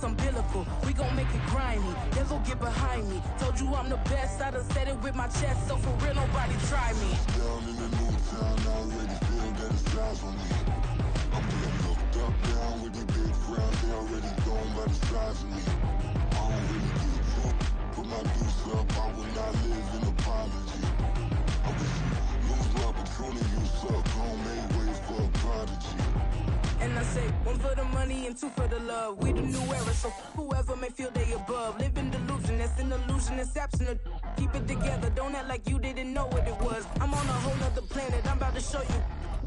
umbilical. We gon' make it grimy, then go get behind me. Told you I'm the best, I done said it with my chest, so for real nobody try me. Down in the new town, I already feel that it's time for me. I'm getting looked up, down with the big crowd, they already gone by the size of me. I don't really get drunk, put my deuce up, I will not live in apology. I wish you lose my opportunity, you suck, home made way for a prodigy. And I say, one for the money and two for the love. We the new era, so whoever may feel they above. Live in delusion, that's an illusion, it's absent. Keep it together, don't act like you didn't know what it was. I'm on a whole nother planet, I'm about to show you.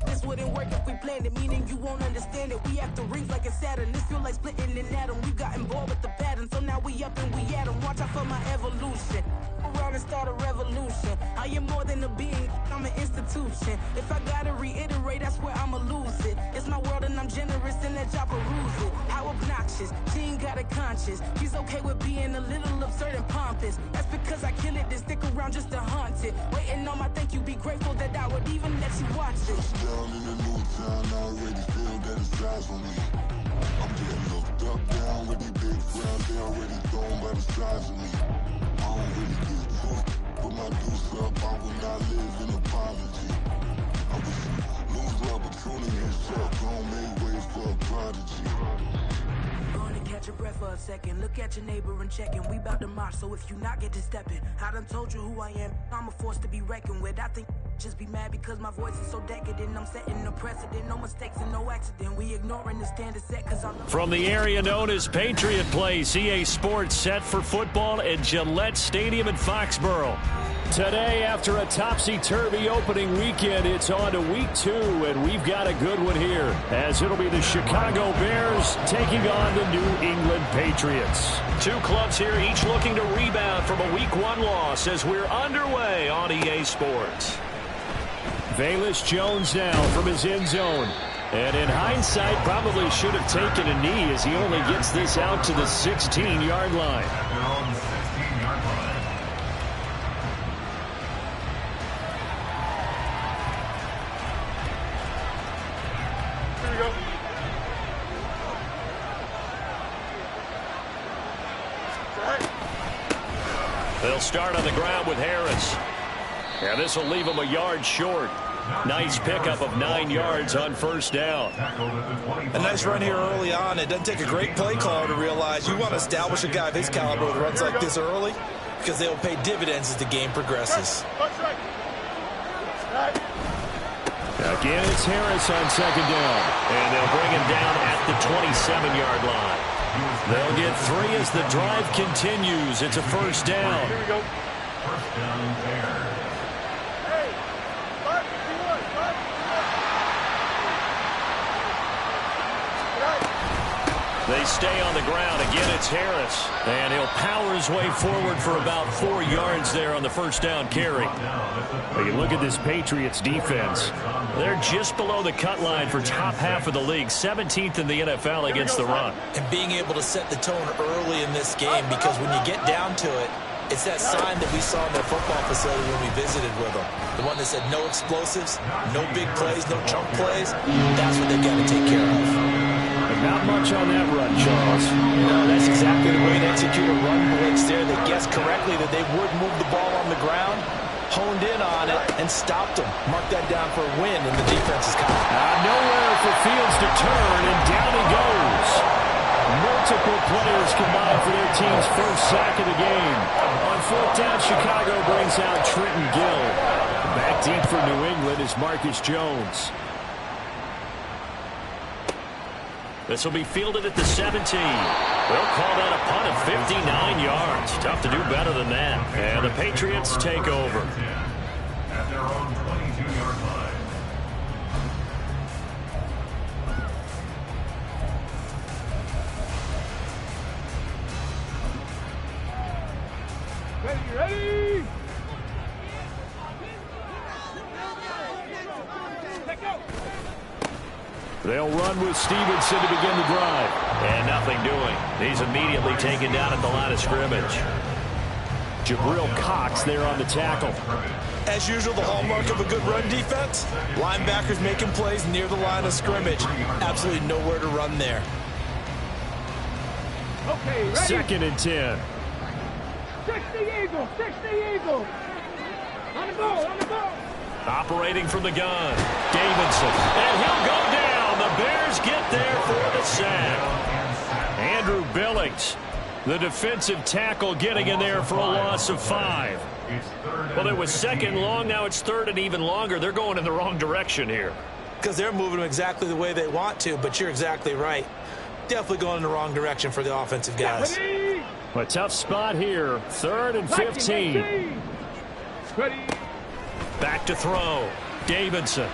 This wouldn't work if we planned it, meaning you won't understand it. We have to rings like it's Saturn, this feel like splitting an atom. We got involved with the pattern, so now we up and we at 'em. Watch out for my evolution. Around and start a revolution. I am more than a being, I'm an institution. If I gotta reiterate, that's where I'ma lose it. It's my world and I'm generous and let y'all peruse it. How obnoxious, she ain't got a conscience. She's okay with being a little absurd and pompous. That's because I kill it, then stick around just to haunt it. Waiting on my thank you, be grateful that I would even let you watch this. Down in the new town, I already feel that it's time for me. I'm getting looked up, down with the big crowd, they already gone by the size of me. I don't really get drunk, put my deuce up, I will not live in apology. I wish you lose the opportunity, you suck, home made way for a prodigy. Going to catch your breath for a second. Look at your neighbor and check in. We bout to march, so if you not get to stepping. I done told you who I am. I'm a force to be reckoned with. I think just be mad because my voice is so decadent. I'm setting a precedent. No mistakes and no accident. We ignoring the standard set because I'm... From the area known as Patriot Place, EA Sports set for football at Gillette Stadium in Foxborough. Today, after a topsy-turvy opening weekend, it's on to week 2, and we've got a good one here, as it'll be the Chicago Bears taking on the New England Patriots. Two clubs here, each looking to rebound from a week 1 loss as we're underway on EA Sports. Velus Jones now from his end zone. And in hindsight, probably should have taken a knee as he only gets this out to the 16-yard line. They'll start on the ground with Harris. And this will leave him a yard short. Nice pickup of 9 yards on first down. A nice run here early on. It doesn't take a great play caller to realize you want to establish a guy of his caliber with runs like this early because they will pay dividends as the game progresses. Again, it's Harris on second down. And they'll bring him down at the 27-yard line. They'll get 3 as the drive continues. It's a first down. Here we go. First down there. They stay on the ground. Again, it's Harris. And he'll power his way forward for about 4 yards there on the first down carry. When you look at this Patriots defense, they're just below the cut line for top half of the league, 17th in the NFL against the run. And being able to set the tone early in this game, because when you get down to it, it's that sign that we saw in their football facility when we visited with them. The one that said no explosives, no big plays, no chunk plays. That's what they've got to take care of. Not much on that run, Charles. No, that's exactly the way to execute a run blitz there. They guessed correctly that they would move the ball on the ground, honed in on it, and stopped them. Mark that down for a win, and the defense is coming. Nowhere for Fields to turn, and down he goes. Multiple players combined for their team's first sack of the game. On fourth down, Chicago brings out Trenton Gill. Back deep for New England is Marcus Jones. This will be fielded at the 17. They'll call that a punt of 59 yards. Tough to do better than that. And the Patriots take over. At their own 22-yard line. Ready? They'll run with Stevenson to begin the drive. And nothing doing. He's immediately taken down at the line of scrimmage. Jabril Cox there on the tackle. As usual, the hallmark of a good run defense, linebackers making plays near the line of scrimmage. Absolutely nowhere to run there. Okay, ready? 2nd and 10. 60 Eagles, 60 Eagles. On the ball, on the ball. Operating from the gun, Davidson, and he'll go down. The Bears get there for the sack. Andrew Billings, the defensive tackle, getting in there for a loss of 5. Well, it was 2nd and long. Now it's 3rd and even longer. They're going in the wrong direction here. Because they're moving them exactly the way they want to, but you're exactly right. Definitely going in the wrong direction for the offensive guys. A tough spot here. 3rd and 15. Ready. Back to throw. Davidson.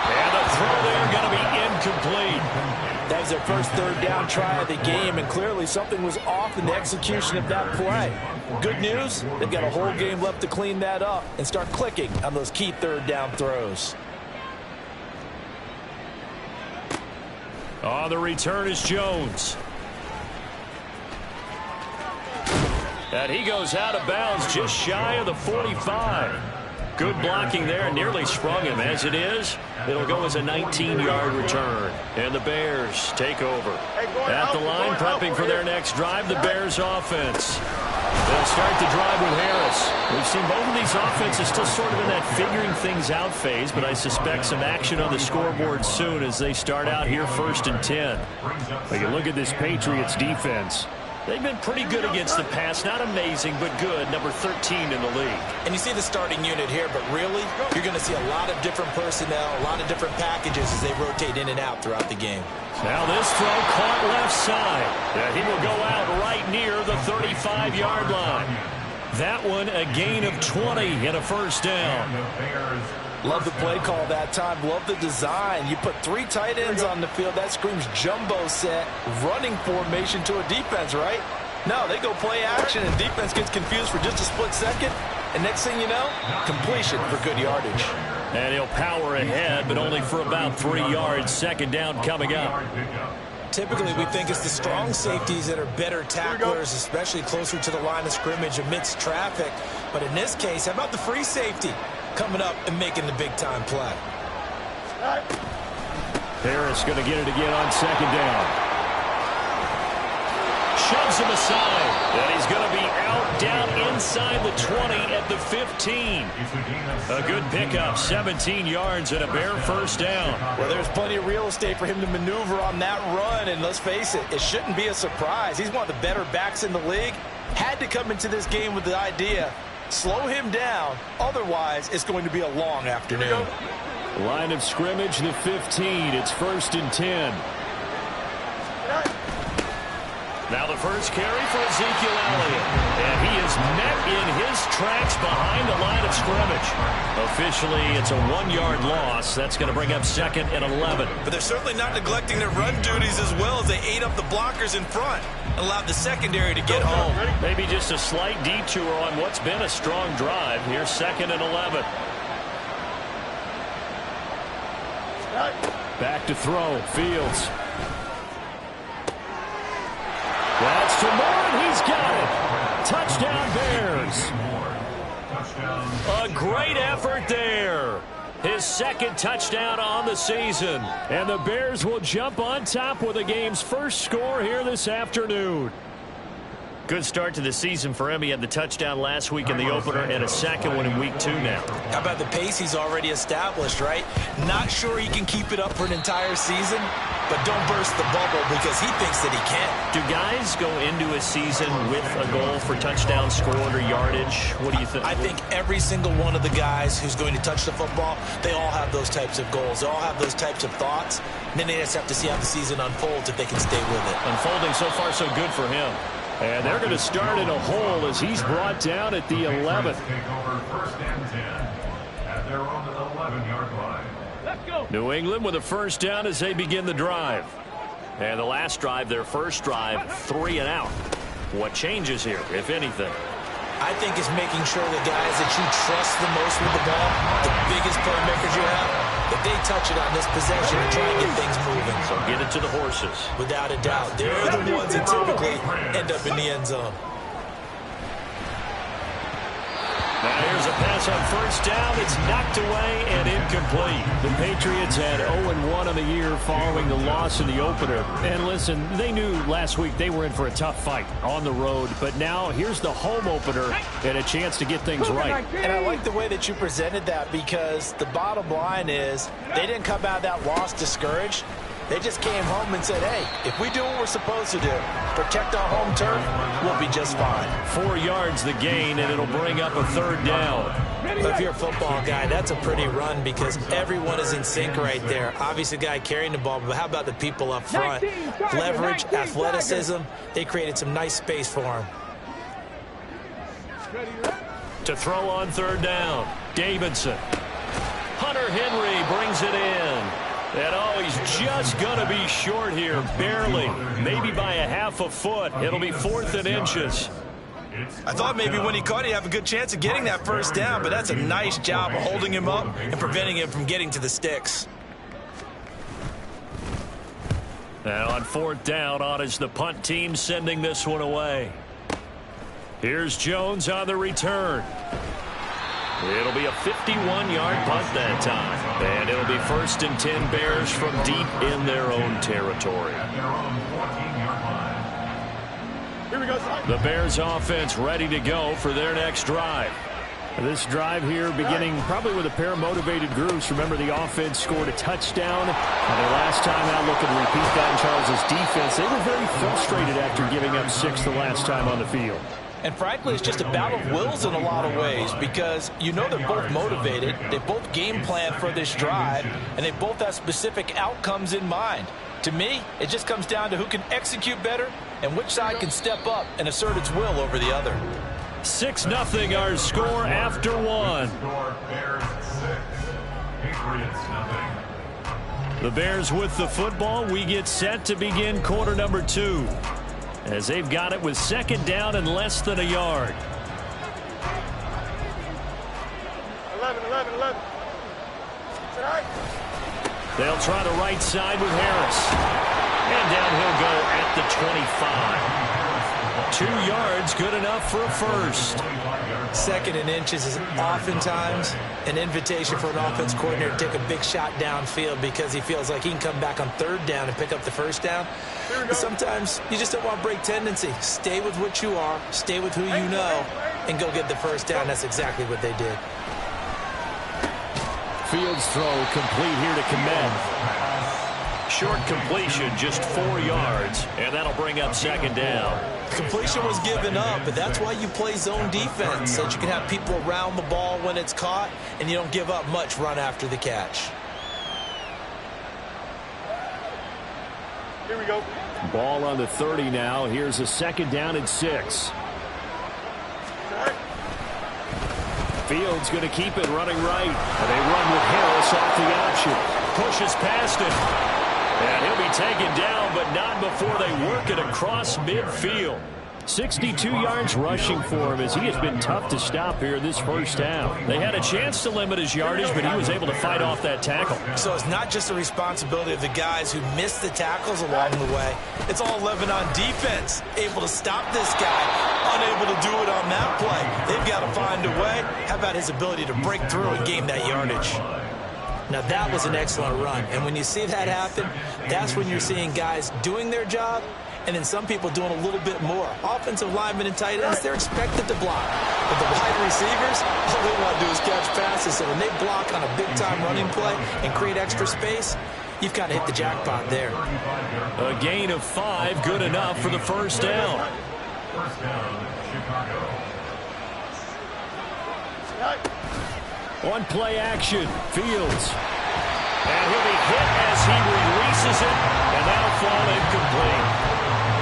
And the throw there going to be incomplete. That was their first 3rd down try of the game, and clearly something was off in the execution of that play. Good news, they've got a whole game left to clean that up and start clicking on those key 3rd down throws. On the return is Jones. And he goes out of bounds just shy of the 45. Good blocking there, nearly sprung him. As it is, it'll go as a 19-yard return. And the Bears take over. At the line, prepping for their next drive, the Bears offense. They'll start the drive with Harris. We've seen both of these offenses still sort of in that figuring things out phase, but I suspect some action on the scoreboard soon as they start out here 1st and 10. But you look at this Patriots defense. They've been pretty good against the pass. Not amazing, but good. Number 13 in the league. And you see the starting unit here, but really, you're going to see a lot of different personnel, a lot of different packages as they rotate in and out throughout the game. Now this throw caught left side. And he will go out right near the 35-yard line. That one a gain of 20 and a 1st down. Love the play call that time. Love the design. You put 3 tight ends on the field. That screams jumbo set, running formation to a defense, right? No, they go play action, and defense gets confused for just a split second. And next thing you know, completion for good yardage. And he'll power ahead, but only for about 3 yards. 2nd down coming up. Typically, we think it's the strong safeties that are better tacklers, especially closer to the line of scrimmage amidst traffic. But in this case, how about the free safety coming up and making the big-time play? Harris going to get it again on 2nd down. Shoves him aside. And he's going to be out down inside the 20 at the 15. A good pickup, 17 yards and a Bear 1st down. Well, there's plenty of real estate for him to maneuver on that run, and let's face it, it shouldn't be a surprise. He's one of the better backs in the league. Had to come into this game with the idea, slow him down, otherwise it's going to be a long afternoon. Line of scrimmage, the 15. It's 1st and 10. Now the first carry for Ezekiel Elliott. And he is met in his tracks behind the line of scrimmage. Officially, it's a 1-yard loss. That's going to bring up 2nd and 11. But they're certainly not neglecting their run duties as well as they ate up the blockers in front and allowed the secondary to get home. Maybe just a slight detour on what's been a strong drive. Here's 2nd and 11. Back to throw. Fields. That's to Moore, and he's got it. Touchdown, Bears. A great effort there. His 2nd touchdown on the season. And the Bears will jump on top with the game's first score here this afternoon. Good start to the season for him. He had the touchdown last week in the opener and a 2nd one in week 2 now. How about the pace he's already established, right? Not sure he can keep it up for an entire season, but don't burst the bubble because he thinks that he can. Do guys go into a season with a goal for touchdown scored or yardage? What do you think? I think every single one of the guys who's going to touch the football, they all have those types of goals. They all have those types of thoughts. And then they just have to see how the season unfolds if they can stay with it. Unfolding so far so good for him. And they're going to start in a hole as he's brought down at the 11th. Take over 1st and 10 at their own 11-yard line. Let's go. New England with a 1st down as they begin the drive. And the last drive, their first drive, 3 and out. What changes here, if anything? I think it's making sure the guys that you trust the most with the ball, the biggest playmakers you have, that they touch it on this possession and try and get things moving. So get it to the horses. Without a doubt. They're the ones that typically end up in the end zone. Now here's a pass on first down. It's knocked away and incomplete. The Patriots had 0-1 on the year following the loss in the opener. And listen, they knew last week they were in for a tough fight on the road. But now here's the home opener and a chance to get things right. And I like the way that you presented that, because the bottom line is they didn't come out of that loss discouraged. They just came home and said, hey, if we do what we're supposed to do, protect our home turf, we'll be just fine. 4 yards the gain, and it'll bring up a third down. But if you're a football guy, that's a pretty run, because everyone is in sync right there. Obviously, the guy carrying the ball, but how about the people up front? Leverage, athleticism, they created some nice space for him. To throw on third down, Davidson. Hunter Henry brings it in. And oh, he's just going to be short here, barely, maybe by a half a foot. It'll be 4th and inches. I thought maybe when he caught it, he'd have a good chance of getting that first down, but that's a nice job of holding him up and preventing him from getting to the sticks. Now on 4th down, on is the punt team sending this one away. Here's Jones on the return. It'll be a 51-yard punt that time. And it'll be 1st and 10 Bears from deep in their own territory. Here we go. The Bears offense ready to go for their next drive. This drive here beginning probably with a pair of motivated groups. Remember, the offense scored a touchdown. And the last time out, look and repeat that in Charles' defense. They were very frustrated after giving up 6 the last time on the field. And frankly, it's just a battle of wills in a lot of ways, because you know they're both motivated, they both game plan for this drive, and they both have specific outcomes in mind. To me, it just comes down to who can execute better and which side can step up and assert its will over the other. 6-0 our score after 1. Bears 6, Patriots 0. The Bears with the football. We get set to begin quarter number 2. As they've got it with 2nd down and less than a yard. 11. They'll try the right side with Harris. And down he'll go at the 25. 2 yards, good enough for a first. 2nd and inches is oftentimes an invitation for an offense coordinator to take a big shot downfield, because he feels like he can come back on 3rd down and pick up the first down. But sometimes you just don't want to break tendency. Stay with what you are, stay with who you know, and go get the first down. That's exactly what they did. Fields throw complete here to Kmet. Short completion, just 4 yards, and that'll bring up 2nd down. Completion was given up, but that's why you play zone defense, so that you can have people around the ball when it's caught, and you don't give up much run after the catch. Here we go. Ball on the 30 now. Here's a 2nd down and 6. Fields going to keep it running right. And they run with Harris off the option. Pushes past it. And he'll be taken down, but not before they work it across midfield. 62 yards rushing for him, as he has been tough to stop here in this first half. They had a chance to limit his yardage, but he was able to fight off that tackle. So it's not just the responsibility of the guys who missed the tackles along the way. It's all 11 on defense, able to stop this guy, unable to do it on that play. They've got to find a way. How about his ability to break through and gain that yardage? Now, that was an excellent run. And when you see that happen, that's when you're seeing guys doing their job, and then some people doing a little bit more. Offensive linemen and tight ends, they're expected to block. But the wide receivers, all they want to do is catch passes. So when they block on a big-time running play and create extra space, you've got to hit the jackpot there. A gain of 5, good enough for the first down. First down, Chicago. On play action, Fields. And he'll be hit as he releases it, and that'll fall incomplete.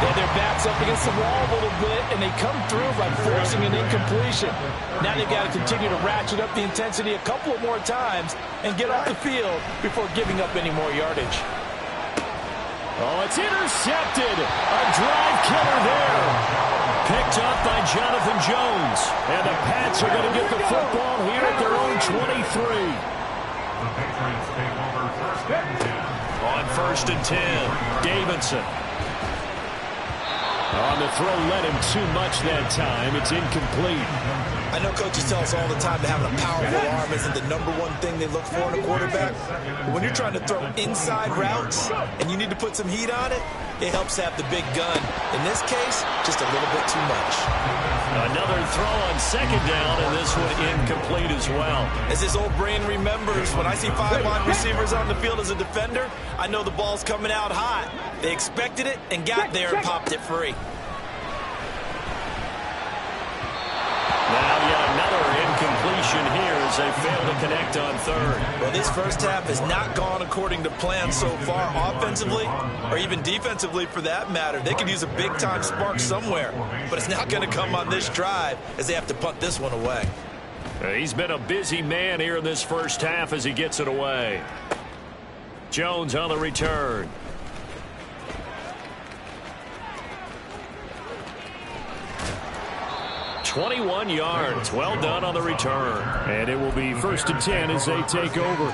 Yeah, their back's up against the wall a little bit, and they come through by forcing an incompletion. Now they've got to continue to ratchet up the intensity a couple of more times and get off the field before giving up any more yardage. Oh, it's intercepted. A drive killer there. Picked up by Jonathan Jones. And the Pats are going to get the football here at their own 23. The Patriots take over 1st and 10. On 1st and 10, Davidson. On the throw, led him too much that time. It's incomplete. I know coaches tell us all the time that having a powerful arm isn't the #1 thing they look for in a quarterback. But when you're trying to throw inside routes and you need to put some heat on it, it helps have the big gun. In this case, just a little bit too much. Another throw on second down, and this one incomplete as well. As his old brain remembers, when I see 5 wide receivers on the field as a defender, I know the ball's coming out hot. They expected it and got there and popped it free. Now yet another incompletion here as they fail to connect on third. Well, this first half has not gone according to plan so far offensively, or even defensively for that matter. They could use a big-time spark somewhere, but it's not going to come on this drive as they have to punt this one away. He's been a busy man here in this first half as he gets it away. Jones on the return. 21 yards. Well done on the return. And it will be 1st and 10 as they take over.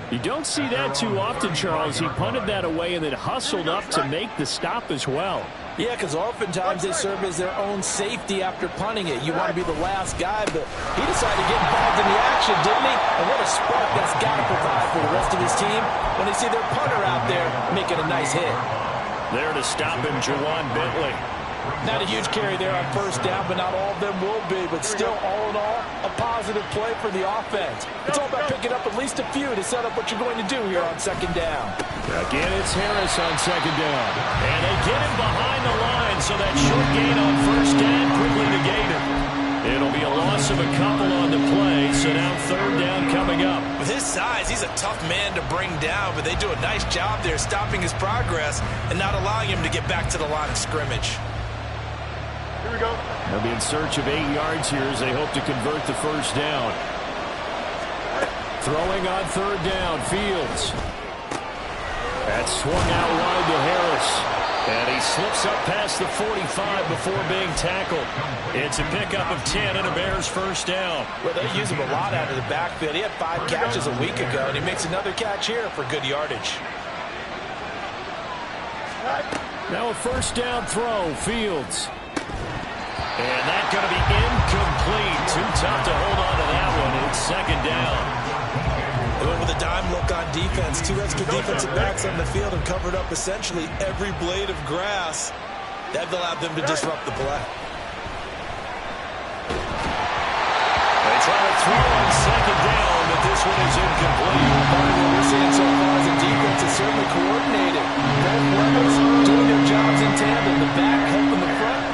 You don't see that too often, Charles. He punted that away and then hustled up to make the stop as well. Yeah, because oftentimes they serve as their own safety after punting it. You want to be the last guy, but he decided to get involved in the action, didn't he? And what a spark that's got to provide for the rest of his team when they see their punter out there making a nice hit. There to stop him, Juwan Bentley. Not a huge carry there on first down, but not all of them will be. But still, all in all, a positive play for the offense. It's all about picking up at least a few to set up what you're going to do here on second down. Again, it's Harris on second down. And they get him behind the line, so that short gain on first down quickly negated. It'll be a loss of a couple on the play, so now third down coming up. With his size, he's a tough man to bring down, but they do a nice job there stopping his progress and not allowing him to get back to the line of scrimmage. Here we go. They'll be in search of 8 yards here as they hope to convert the first down. Throwing on third down, Fields. That's swung out wide to Harris. And he slips up past the 45 before being tackled. It's a pickup of 10 and a Bears first down. Well, they use him a lot out of the backfield. He had 5 catches a week ago, and he makes another catch here for good yardage. Now a first down throw, Fields. And that's going to be incomplete. Too tough to hold on to that one. It's second down. They went with a dime look on defense. 2 extra defensive backs on the field and covered up essentially every blade of grass. That allowed them to disrupt the play. They try to throw on second down, but this one is incomplete. Part of what we're seeing so far is the defense is certainly coordinated. Both levels doing their jobs in tandem. The back helping the front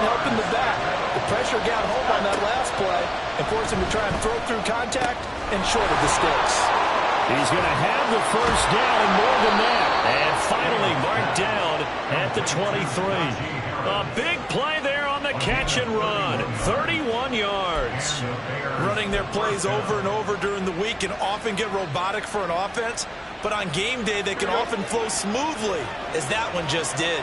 helping the back. The pressure got home on that last play and forced him to try and throw through contact and short of the sticks. He's going to have the first down and more than that. And finally marked down at the 23. A big play there on the catch and run. 31 yards. Running their plays over and over during the week can often get robotic for an offense, but on game day they can often flow smoothly, as that one just did.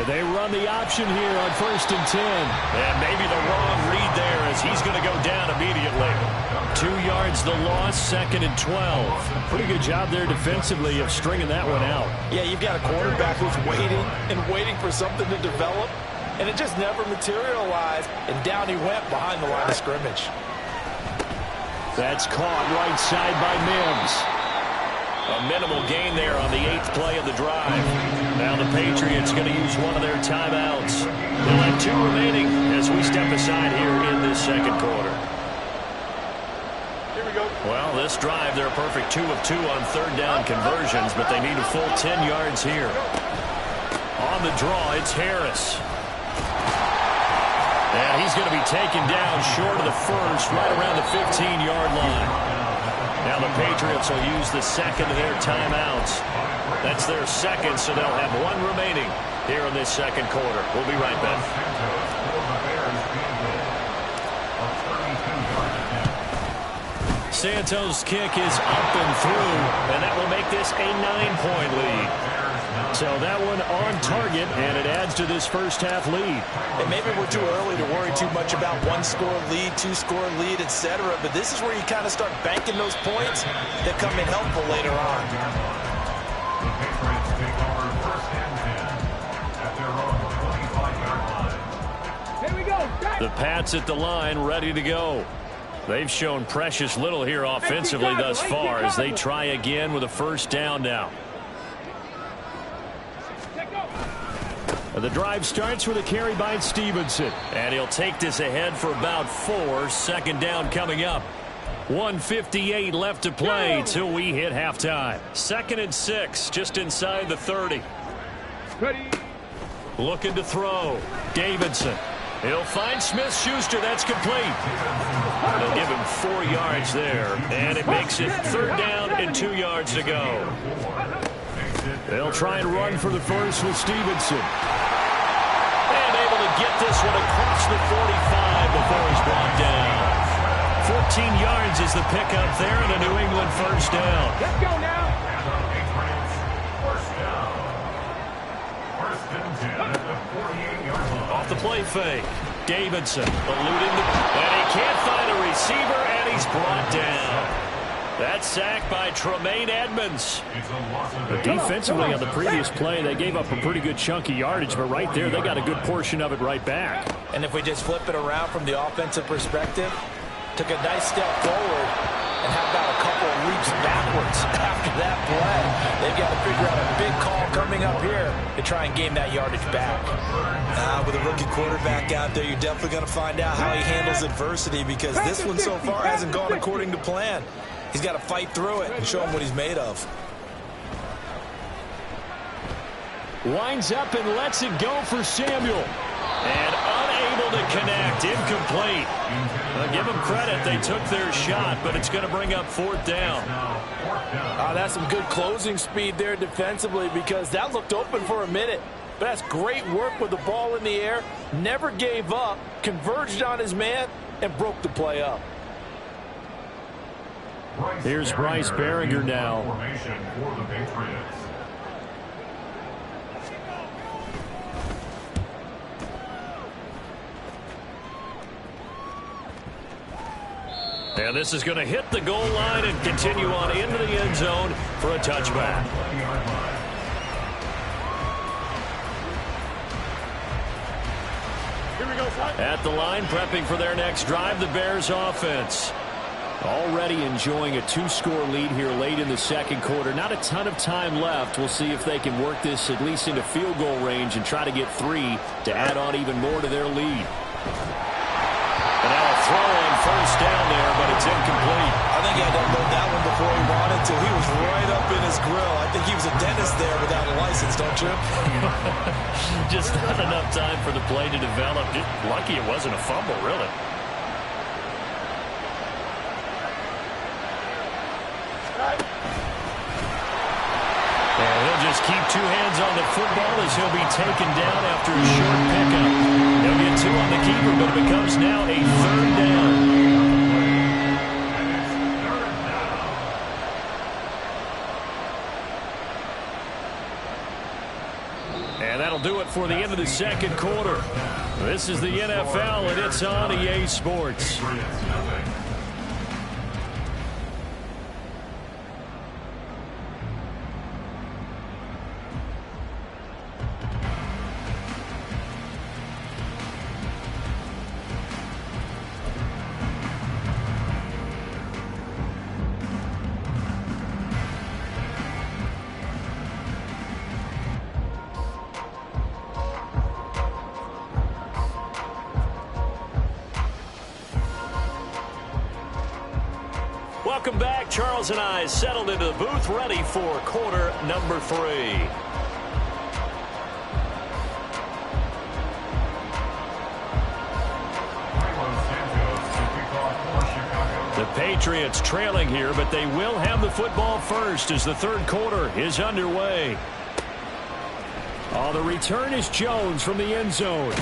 They run the option here on 1st and 10. And maybe the wrong read there as he's going to go down immediately. 2 yards the loss, 2nd and 12. Pretty good job there defensively of stringing that one out. Yeah, you've got a quarterback who's waiting and waiting for something to develop, and it just never materialized, and down he went behind the line of scrimmage. That's caught right side by Mims. A minimal gain there on the 8th play of the drive. Now the Patriots going to use one of their timeouts. They'll have 2 remaining as we step aside here in this second quarter. Here we go. Well, this drive, they're a perfect 2 of 2 on third down conversions, but they need a full 10 yards here. On the draw, it's Harris. And he's going to be taken down short of the first, right around the 15-yard line. Now the Patriots will use the second of their timeouts. That's their second, so they'll have 1 remaining here in this second quarter. We'll be right back. Santos' kick is up and through, and that will make this a 9-point lead. So that one on target, and it adds to this first half lead. And maybe we're too early to worry too much about 1-score lead, 2-score lead, etc. But this is where you kind of start banking those points that come in helpful later on. The Pats at the line, ready to go. They've shown precious little here offensively thus far as they try again with a first down now. The drive starts with a carry by Stevenson. And he'll take this ahead for about 4. Second down coming up. 1:58 left to play till we hit halftime. 2nd and 6, just inside the 30. Ready. Looking to throw. Davidson. He'll find Smith-Schuster. That's complete. They'll give him 4 yards there. And it makes it 3rd down and 2 yards to go. They'll try and run for the first with Stevenson. And able to get this one across the 45 before he's brought down. 14 yards is the pickup there and a New England first down. Let's go now. First down. 1st and 10 at the 48-yard line. Off the play fake. Davidson eluding and he can't find a receiver, and he's brought down. That sack by Tremaine Edmonds. Defensively on the previous play, they gave up a pretty good chunk of yardage, but right there they got a good portion of it right back. And if we just flip it around from the offensive perspective, took a nice step forward and how about a couple of leaps backwards after that play. They've got to figure out a big call coming up here to try and gain that yardage back. With a rookie quarterback out there, you're definitely going to find out how he handles adversity, because this one so far hasn't gone according to plan. He's got to fight through it and show him what he's made of. Winds up and lets it go for Samuel. And unable to connect. Incomplete. Give them credit. They took their shot, but it's going to bring up 4th down. That's some good closing speed there defensively, because that looked open for a minute. But that's great work with the ball in the air. Never gave up. Converged on his man and broke the play up. Here's Bryce Baringer now. Formation for the Patriots. And this is going to hit the goal line and continue on into the end zone for a touchback. Here we go, son. At the line, prepping for their next drive, the Bears offense. Already enjoying a 2-score lead here late in the 2nd quarter. Not a ton of time left. We'll see if they can work this at least into field goal range and try to get 3 to add on even more to their lead. And now a throw on first down there, but it's incomplete. I think he had to unload that one before he wanted to. He was right up in his grill. I think he was a dentist there without a license, don't you? Just not enough time for the play to develop. Just lucky it wasn't a fumble, really. And he'll just keep 2 hands on the football as he'll be taken down after a short pickup. He'll get 2 on the keeper, but it becomes now a 3rd down. And that'll do it for the end of the 2nd quarter. This is the NFL, and it's on EA Sports. Welcome back. Charles and I settled into the booth, ready for quarter number 3. The Patriots trailing here, but they will have the football first as the 3rd quarter is underway. The return is Jones from the end zone.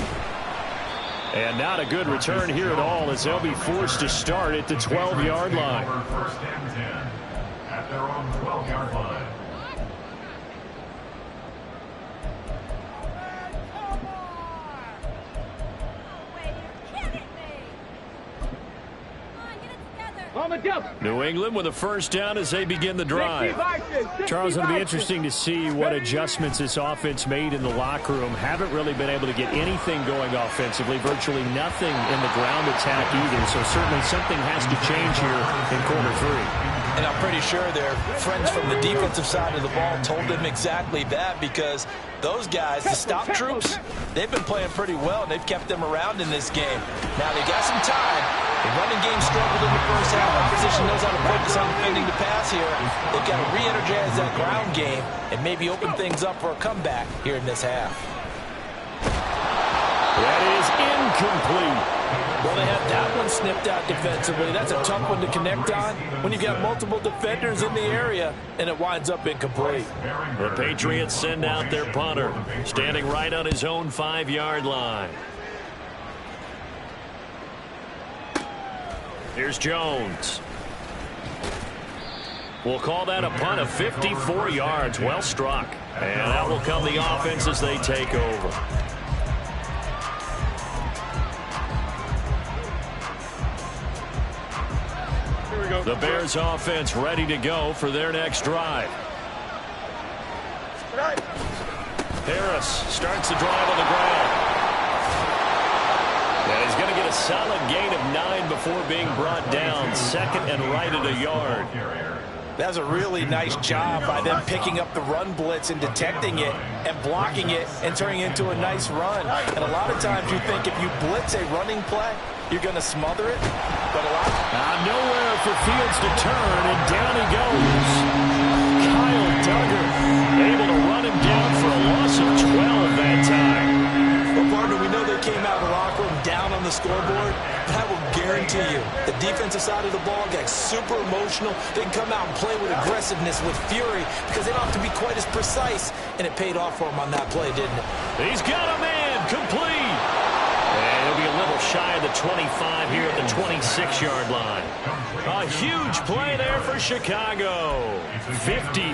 And not a good return here at all, as they'll be forced to start at the 12-yard line. 1st and 10 at their own 12-yard line. on the double. New England with a first down as they begin the drive. Charles, it'll be interesting to see what adjustments this offense made in the locker room. Haven't really been able to get anything going offensively, virtually nothing in the ground attack either. So certainly something has to change here in quarter 3. And I'm pretty sure their friends from the defensive side of the ball told them exactly that, because those guys, the stop troops, they've been playing pretty well, and they've kept them around in this game. Now, they got some time. The running game struggled in the first half. Opposition knows how to focus on defending the pass here. They've got to re-energize that ground game and maybe open things up for a comeback here in this half. That is incomplete. Well, they had that one snipped out defensively. That's a tough one to connect on when you've got multiple defenders in the area, and it winds up incomplete. The Patriots send out their punter, standing right on his own 5-yard line. Here's Jones. We'll call that a punt of 54 yards. Well struck. And out will come the offense as they take over. The Bears offense ready to go for their next drive. Harris starts the drive on the ground. And he's going to get a solid gain of 9 before being brought down. Second and right at a yard. That's a really nice job by them picking up the run blitz and detecting it and blocking it and turning it into a nice run. And a lot of times you think if you blitz a running play, you're going to smother it. But a lot. Nowhere for Fields to turn, and down he goes. Kyle Duggar able to run him down for a loss of 12 that time. Well, partner, we know they came out of the locker room down on the scoreboard. But I will guarantee you, the defensive side of the ball got super emotional. They can come out and play with aggressiveness, with fury, because they don't have to be quite as precise. And it paid off for him on that play, didn't it? He's got a man complete. And he'll be a little shy of the 25 here at the 26-yard line. A huge play there for Chicago. 53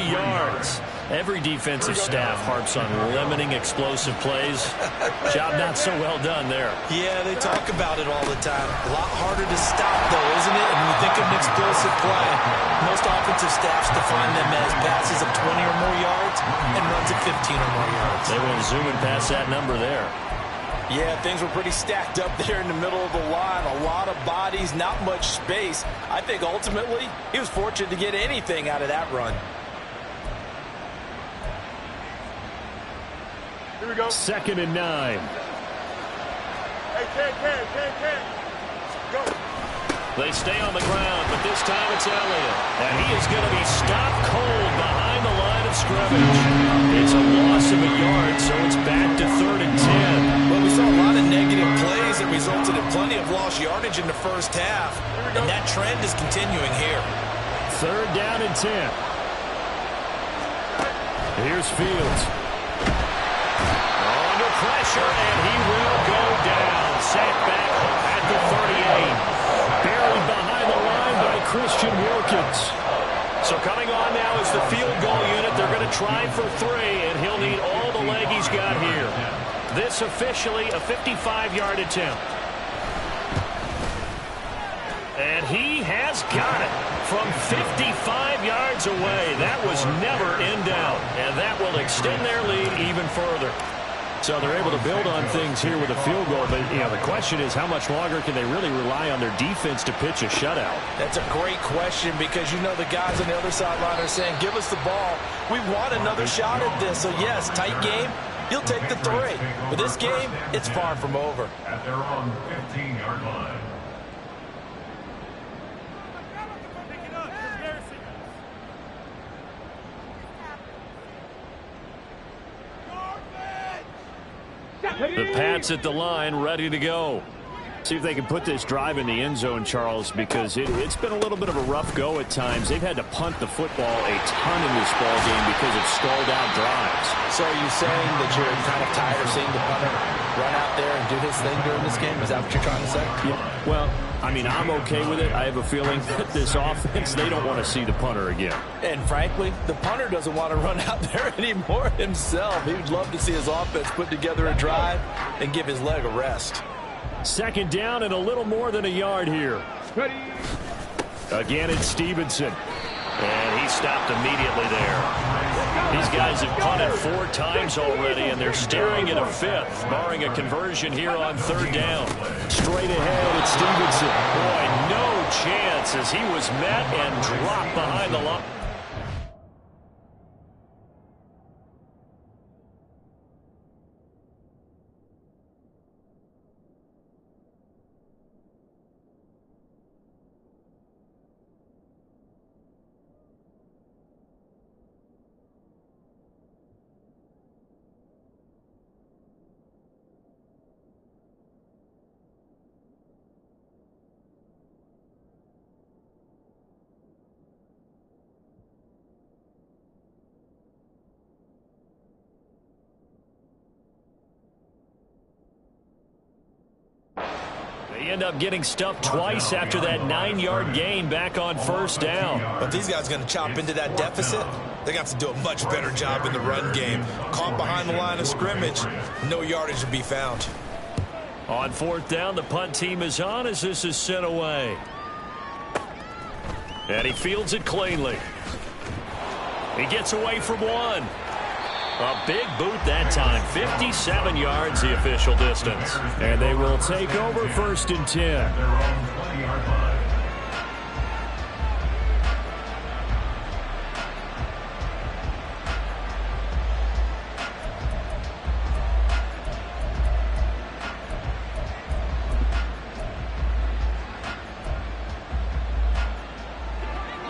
yards. Every defensive staff harps on limiting explosive plays. Job not so well done there. Yeah, they talk about it all the time. A lot harder to stop, though, isn't it? And when you think of an explosive play, most offensive staffs define them as passes of 20 or more yards and runs of 15 or more yards. They went zooming past that number there. Yeah, things were pretty stacked up there in the middle of the line. A lot of bodies, not much space. I think ultimately he was fortunate to get anything out of that run. Here we go. 2nd and 9. Hey, 10. Go. They stay on the ground, but this time it's Elliott. And he is going to be stopped cold behind the line of scrimmage. It's a loss of a yard, so it's back to 3rd and 10. Well, we saw a lot of negative plays that resulted in plenty of lost yardage in the first half. And that trend is continuing here. 3rd down and 10. Here's Fields. Under pressure, and he will go down. Sacked back at the 38. Buried behind the line by Christian Wilkins. So coming on now is the field goal unit. They're going to try for 3, and he'll need all the leg he's got here. This officially a 55-yard attempt. And he has got it from 55 yards away. That was never in doubt, and that will extend their lead even further. So they're able to build on things here with a field goal, but the question is how much longer can they really rely on their defense to pitch a shutout? That's a great question, because the guys on the other sideline are saying, give us the ball. We want another shot at this. So yes, tight game, you'll take the 3. But this game, it's far from over. At their own 15-yard line. The Pats at the line, ready to go. See if they can put this drive in the end zone, Charles, because it's been a little bit of a rough go at times. They've had to punt the football a ton in this ball game because of stalled out drives. So are you saying that you're kind of tired of seeing the punter run out there and do his thing during this game? Is that what you're trying to say? Yeah. Well, I'm okay with it. I have a feeling that this offense, they don't want to see the punter again. And frankly, the punter doesn't want to run out there anymore himself. He would love to see his offense put together a drive and give his leg a rest. 2nd down and a little more than a yard here. Ready. Again, it's Stevenson. And he stopped immediately there. These guys have punted 4 times already, and they're staring at a 5th, barring a conversion here on 3rd down. Straight ahead, it's Stevenson. Boy, no chance as he was met and dropped behind the line. They end up getting stuffed twice after that 9-yard gain back on 1st down. But these guys are going to chop into that deficit. They're going to have to do a much better job in the run game. Caught behind the line of scrimmage, no yardage to be found. On 4th down, the punt team is on as this is sent away. And he fields it cleanly. He gets away from one. A big boot that time. 57 yards the official distance. And they will take over 1st and 10. Their own 20-yard line.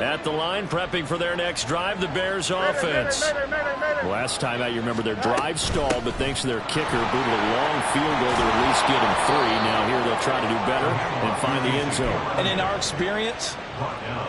At the line, prepping for their next drive, the Bears offense. Last time out, you remember their drive stalled, but thanks to their kicker, booted a long field goal to at least get them 3. Now here they'll try to do better and find the end zone. And in our experience,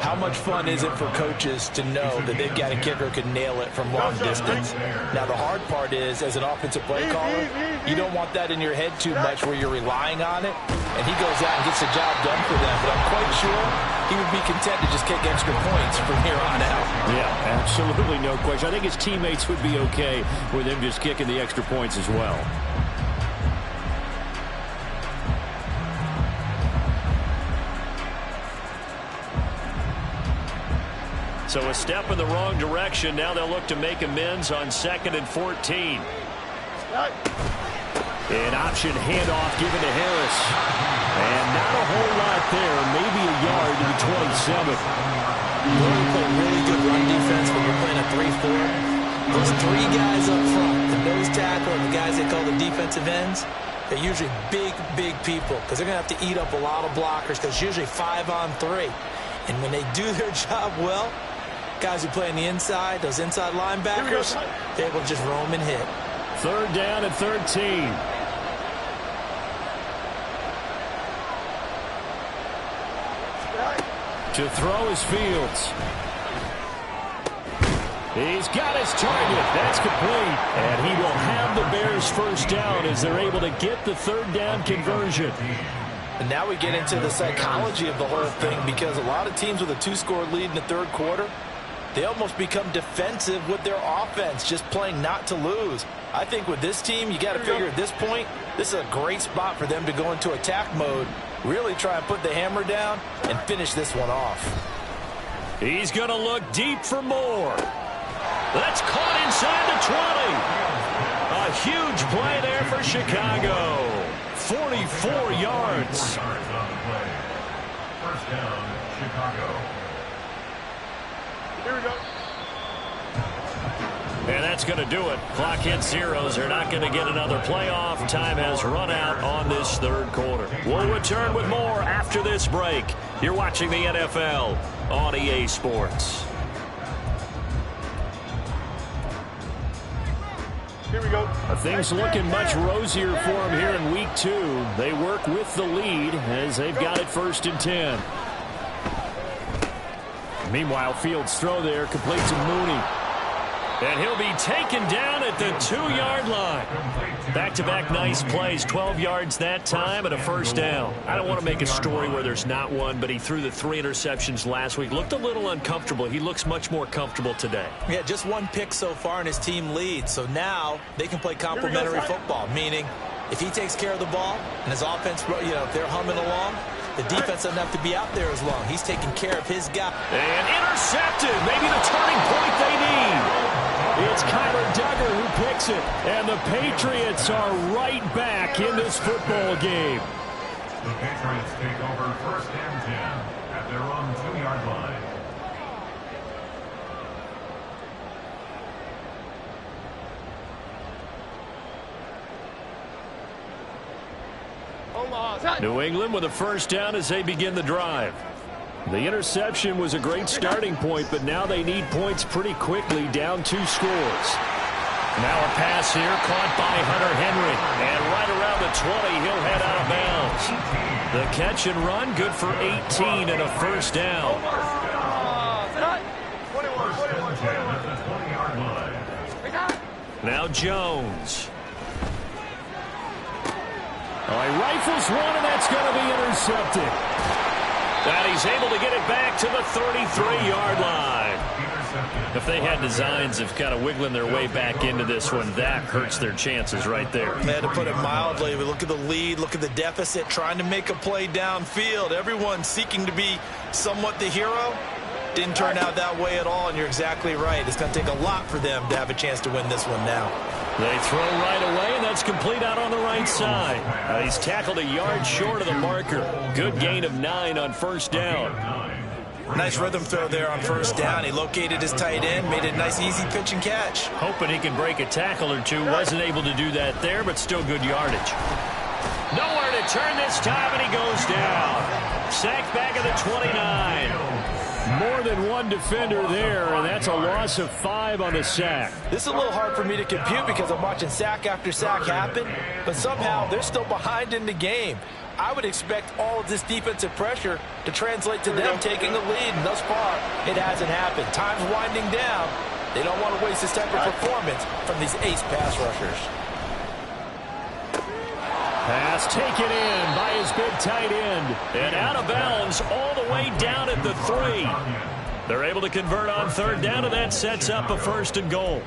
how much fun is it for coaches to know that they've got a kicker who can nail it from long distance? Now, the hard part is, as an offensive play caller, you don't want that in your head too much where you're relying on it, and he goes out and gets the job done for them. But I'm quite sure he would be content to just kick extra points from here on out. Yeah, absolutely no question. I think his teammates would be okay with him just kicking the extra points as well. So a step in the wrong direction. Now they'll look to make amends on 2nd and 14. An option handoff given to Harris. And not a whole lot there. Maybe a yard to the 27. When you play really good run defense when you're playing a 3-4, those 3 guys up front, the nose tackle and the guys they call the defensive ends, they're usually big people because they're going to have to eat up a lot of blockers because it's usually 5 on 3. And when they do their job well, guys who play on the inside, those inside linebackers, they're able to just roam and hit. 3rd down and 13. To throw is Fields. He's got his target. That's complete. And he will have the Bears 1st down as they're able to get the 3rd down conversion. And now we get into the psychology of the whole thing because a lot of teams with a 2-score lead in the 3rd quarter, they almost become defensive with their offense, just playing not to lose. I think with this team, you got to figure at this point, this is a great spot for them to go into attack mode, really try and put the hammer down and finish this one off. He's going to look deep for more. That's caught inside the 20. A huge play there for Chicago. 44 yards. 1st down, Chicago. Here we go. And that's going to do it. Clock hits zeros. They're not going to get another playoff. Time has run out on this 3rd quarter. We'll return with more after this break. You're watching the NFL on EA Sports. Here we go. Things looking much rosier for them here in week 2. They work with the lead as they've got it 1st and 10. Meanwhile, Fields' throw there completes to Mooney. And he'll be taken down at the 2-yard line. Back-to-back nice plays, 12 yards that time and a 1st down. I don't want to make a story where there's not one, but he threw the 3 interceptions last week. Looked a little uncomfortable. He looks much more comfortable today. Yeah, just 1 pick so far and his team leads. So now they can play complementary football, meaning if he takes care of the ball and his offense, if they're humming along, The defense doesn't have to be out there as long. He's taking care of his guy. And intercepted. Maybe the turning point they need. It's Kyler Duggar who picks it. And the Patriots are right back in this football game. The Patriots take over 1st and 10 at their own 2-yard line. New England with a first down as they begin the drive. The interception was a great starting point, but now they need points pretty quickly, down 2 scores. Now a pass here caught by Hunter Henry. And right around the 20, he'll head out of bounds. The catch and run, good for 18 and a first down. Now Jones. Oh, he rifles one, and that's going to be intercepted. And he's able to get it back to the 33-yard line. If they had designs of kind of wiggling their way back into this one, that hurts their chances right there. They had to put it mildly. Look at the lead, look at the deficit, trying to make a play downfield. Everyone seeking to be somewhat the hero. Didn't turn out that way at all, and you're exactly right. It's going to take a lot for them to have a chance to win this one now. They throw right away, and that's complete out on the right side. He's tackled a yard short of the marker. Good gain of 9 on first down. Nice rhythm throw there on first down. He located his tight end, made a nice easy pitch and catch. Hoping he can break a tackle or two. Wasn't able to do that there, but still good yardage. Nowhere to turn this time, and he goes down. Sacked back at the 29. More than one defender there, and that's a loss of 5 on the sack. This is a little hard for me to compute because I'm watching sack after sack happen, but somehow they're still behind in the game. I would expect all of this defensive pressure to translate to them taking the lead, and thus far, it hasn't happened. Time's winding down. They don't want to waste this type of performance from these ace pass rushers. Pass taken in by his big tight end. And out of bounds all the way down at the 3. They're able to convert on third down, and that sets up a 1st and goal.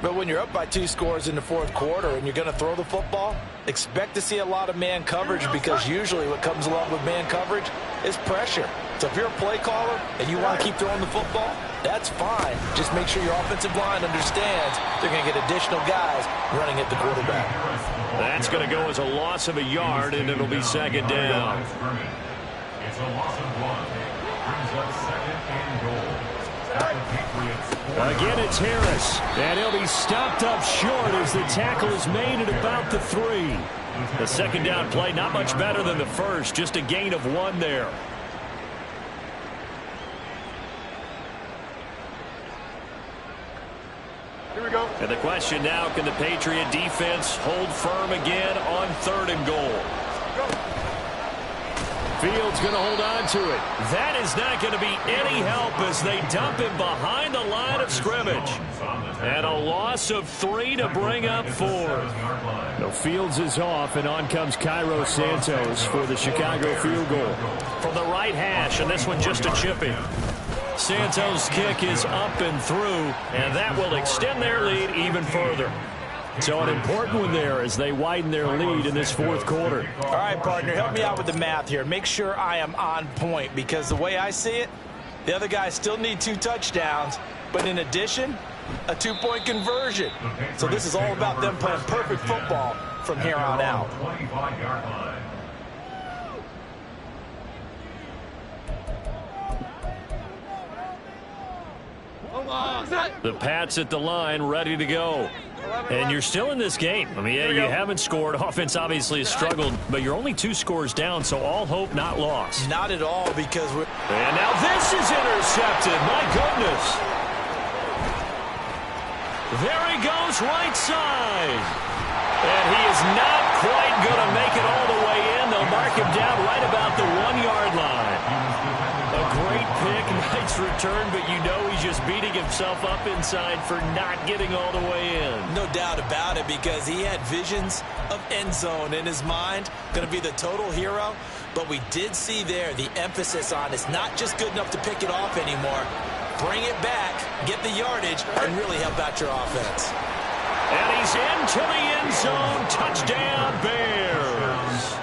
But when you're up by 2 scores in the 4th quarter and you're going to throw the football, expect to see a lot of man coverage, because usually what comes along with man coverage is pressure. So if you're a play caller and you want to keep throwing the football, that's fine. Just make sure your offensive line understands they're going to get additional guys running at the quarterback. That's going to go as a loss of a yard, and it'll be 2nd down. It's a loss of 1. Brings up 2nd and goal. Again, it's Harris, and he'll be stopped up short as the tackle is made at about the 3. The 2nd down play, not much better than the first, just a gain of 1 there. Here we go. And the question now, can the Patriot defense hold firm again on 3rd and goal? Fields going to hold on to it. That is not going to be any help as they dump him behind the line of scrimmage. And a loss of 3 to bring up 4. No, Fields is off, and on comes Cairo Santos for the Chicago field goal. From the right hash, and this one just a chipping. Santos' kick is up and through, and that will extend their lead even further. So an important one there as they widen their lead in this 4th quarter. All right, partner, help me out with the math here. Make sure I am on point, because the way I see it, the other guys still need 2 touchdowns, but in addition, a 2-point conversion. So this is all about them playing perfect football from here on out. 25-yard line. The Pats at the line, ready to go. And you're still in this game. I mean, yeah, you haven't scored. Offense obviously has struggled, but you're only 2 scores down, so all hope not lost. Not at all, because we're... And now this is intercepted. My goodness. There he goes, right side. And he is not quite going to make it all the way in. They'll mark him down right about the 1-yard line. A great pick, nice return, but you know he's just beating himself up inside for not getting all the way in. No doubt about it, because he had visions of end zone in his mind. Going to be the total hero. But we did see there the emphasis on it's not just good enough to pick it off anymore. Bring it back, get the yardage, and really help out your offense. And he's into the end zone. Touchdown, Bears.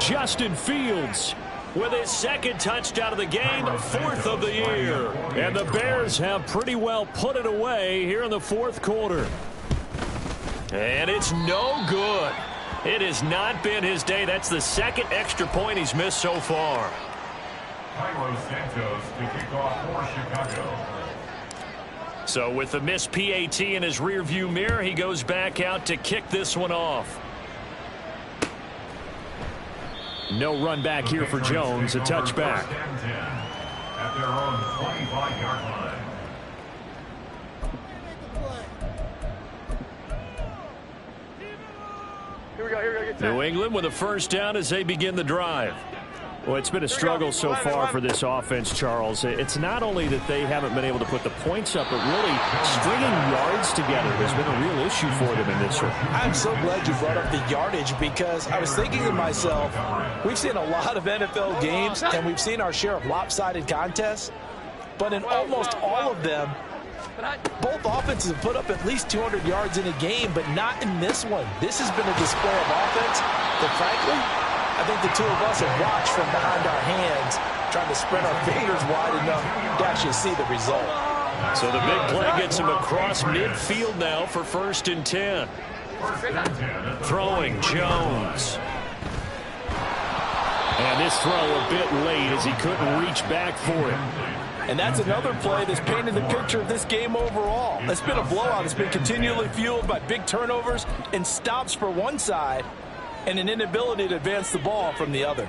Justin Fields with his second touchdown of the game, 4th of the year. And the Bears have pretty well put it away here in the 4th quarter. And it's no good. It has not been his day. That's the second extra point he's missed so far. Carlos Santos to kick off for Chicago. So with the missed PAT in his rearview mirror, he goes back out to kick this one off. No run back here for Jones, a touchback. At their own 25-yard line. New England with a first down as they begin the drive. Well, it's been a struggle so far for this offense, Charles. It's not only that they haven't been able to put the points up, but really stringing yards together has been a real issue for them in this one. I'm so glad you brought up the yardage, because I was thinking to myself, we've seen a lot of NFL games, and we've seen our share of lopsided contests, but in almost all of them, both offenses have put up at least 200 yards in a game, but not in this one. This has been a display of offense that, frankly, I think the two of us have watched from behind our hands, trying to spread our fingers wide enough to actually see the result. So the big play gets him across midfield now for 1st and 10. Throwing Jones. And this throw a bit late as he couldn't reach back for it. And that's another play that's painted the picture of this game overall. It's been a blowout. It's been continually fueled by big turnovers and stops for one side, and an inability to advance the ball from the other.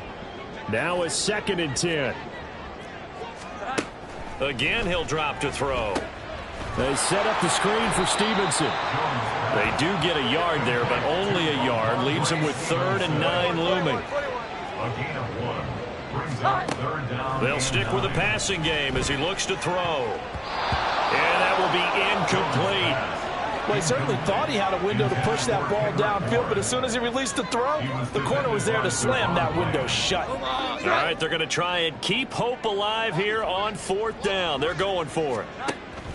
Now a 2nd and 10. Again, he'll drop to throw. They set up the screen for Stevenson. They do get a yard there, but only a yard. Leaves them with 3rd and 9 looming. A gain of 1. Brings up 3rd down. They'll stick with the passing game as he looks to throw. And that will be incomplete. Well, he certainly thought he had a window to push that ball downfield, but as soon as he released the throw, the corner was there to slam that window shut. All right, they're going to try and keep hope alive here on 4th down. They're going for it.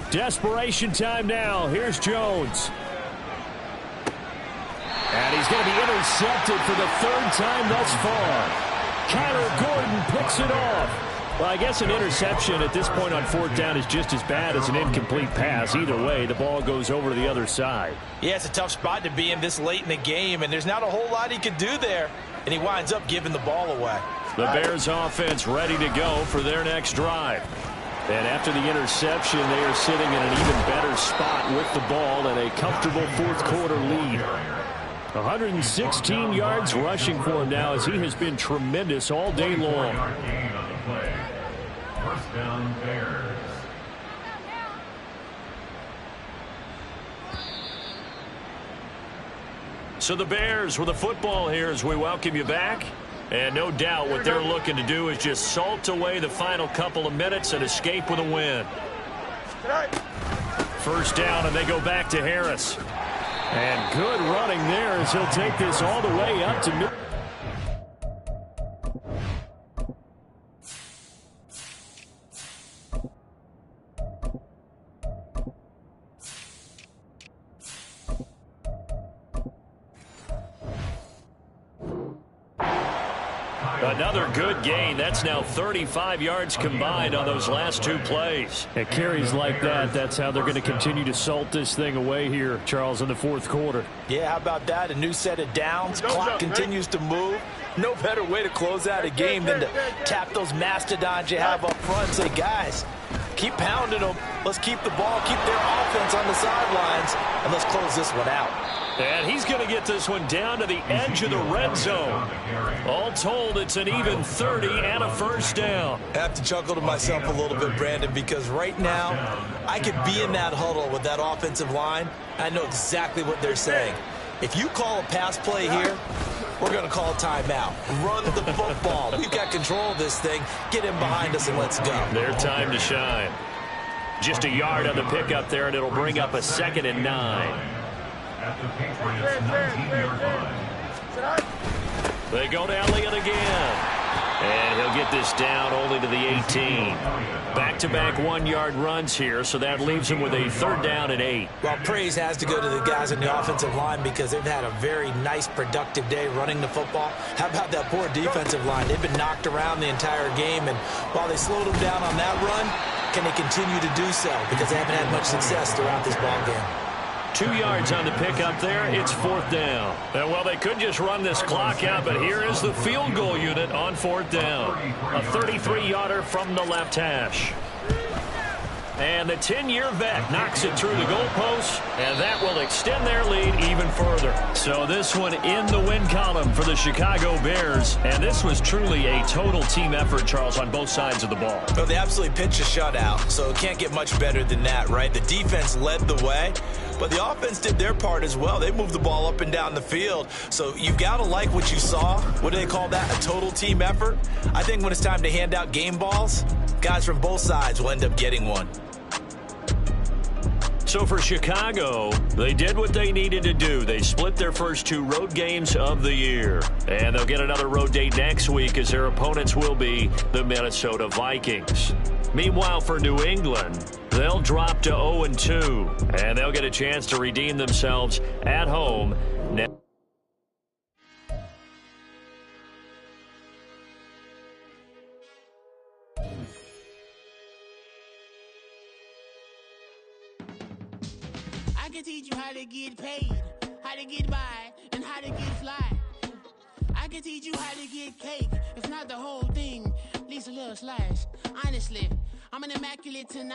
Desperation time now. Here's Jones. And he's going to be intercepted for the 3rd time thus far. Kyler Gordon picks it off. Well, I guess an interception at this point on 4th down is just as bad as an incomplete pass. Either way, the ball goes over to the other side. Yeah, it's a tough spot to be in this late in the game, and there's not a whole lot he could do there, and he winds up giving the ball away. The Bears offense ready to go for their next drive. And after the interception, they are sitting in an even better spot with the ball and a comfortable 4th quarter lead. 116 yards rushing for him now as he has been tremendous all day long. 1st down, Bears. So the Bears with the football here as we welcome you back. And no doubt what they're looking to do is just salt away the final couple of minutes and escape with a win. 1st down, and they go back to Harris. And good running there as he'll take this all the way up to mid. Another good gain. That's now 35 yards combined on those last 2 plays. It carries like that. That's how they're going to continue to salt this thing away here, Charles, in the 4th quarter. Yeah, how about that? A new set of downs. Clock continues to move. No better way to close out a game than to tap those mastodons you have up front and say, guys, keep pounding them. Let's keep the ball, keep their offense on the sidelines, and let's close this one out. And he's going to get this one down to the edge of the red zone. All told, it's an even 30 and a 1st down. I have to chuckle to myself a little bit, Brandon, because right now I could be in that huddle with that offensive line. I know exactly what they're saying. If you call a pass play here, we're going to call a timeout. Run the football. We've got control of this thing. Get in behind us and let's go. Their time to shine. Just a yard on the pickup there, and it'll bring up a 2nd and 9. At the Patriots' 19-yard line. They go to Elliott again. And he'll get this down only to the 18. Back-to-back one-yard runs here, so that leaves him with a 3rd down and 8. Well, praise has to go to the guys on the offensive line because they've had a very nice, productive day running the football. How about that poor defensive line? They've been knocked around the entire game, and while they slowed them down on that run, can they continue to do so? Because they haven't had much success throughout this ball game. 2 yards on the pickup there. It's 4th down. And, well, they could just run this clock out, but here is the field goal unit on 4th down. A 33-yarder from the left hash. And the 10-year vet knocks it through the goalpost, and that will extend their lead even further. So this one in the win column for the Chicago Bears, and this was truly a total team effort, Charles, on both sides of the ball. Well, they absolutely pitched a shutout, so it can't get much better than that, right? The defense led the way, but the offense did their part as well. They moved the ball up and down the field, so you've got to like what you saw. What do they call that? A total team effort? I think when it's time to hand out game balls, guys from both sides will end up getting one. So for Chicago, they did what they needed to do. They split their first 2 road games of the year. And they'll get another road date next week as their opponents will be the Minnesota Vikings. Meanwhile, for New England, they'll drop to 0-2. And they'll get a chance to redeem themselves at home next. I can teach you how to get paid, how to get by, and how to get fly. I can teach you how to get cake, if not the whole thing, at least a little slice. Honestly, I'm an immaculate tonight.